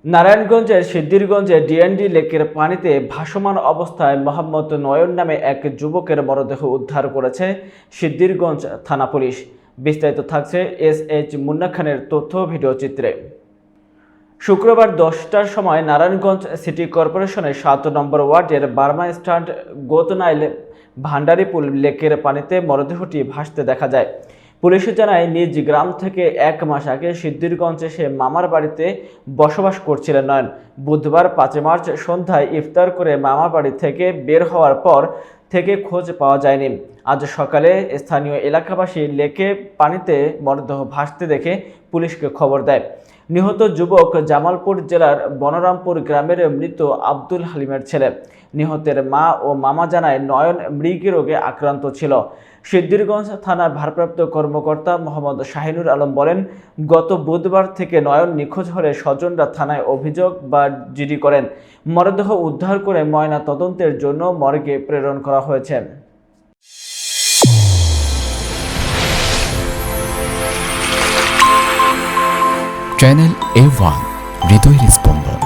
নারায়ণগঞ্জের সিদ্ধিরগঞ্জে ডিএনডি লেকের পানিতে ভাসমান অবস্থায় মোহাম্মদ নয়ন নামে এক যুবকের মরদেহ উদ্ধার করেছে সিদ্ধিরগঞ্জ থানা পুলিশ। বিস্তারিত থাকছে SH মুন্না খানের তথ্য ভিডিও চিত্রে। শুক্রবার 10টার সময় নারায়ণগঞ্জ সিটি কর্পোরেশনের 7 নম্বর ওয়ার্ডের বার্মা স্ট্যান্ড গোতনাইল ভান্ডারিপুল লেকের পানিতে মরদেহটি ভাসতে দেখা যায়। পুলিশ জানায়, নিজ গ্রাম থেকে 1 মাস আগে সিদ্ধিরগঞ্জে সে মামার বাড়িতে বসবাস করছিলেন নয়ন। বুধবার 5 মার্চ সন্ধ্যায় ইফতার করে মামার বাড়ি থেকে বের হওয়ার পর থেকে খোঁজ পাওয়া যায়নি। আজ সকালে স্থানীয় এলাকাবাসী লেকে পানিতে মরদেহ ভাসতে দেখে পুলিশকে খবর দেয়। নিহত যুবক জামালপুর জেলার বনরামপুর গ্রামের মৃত আব্দুল হালিমের ছেলে। নিহতের মা ও মামা জানায়, নয়ন মৃগী রোগে আক্রান্ত ছিল। সিদ্ধিরগঞ্জ থানার ভারপ্রাপ্ত কর্মকর্তা মোহাম্মদ শাহিনুর আলম বলেন, গত বুধবার থেকে নয়ন নিখোঁজ হলে স্বজনরা থানায় অভিযোগ বা জিডি করেন। মরদেহ উদ্ধার করে ময়না তদন্তের জন্য মর্গে প্রেরণ করা হয়েছে। চ্যানেল A1 হৃদয়ের স্পন্দন।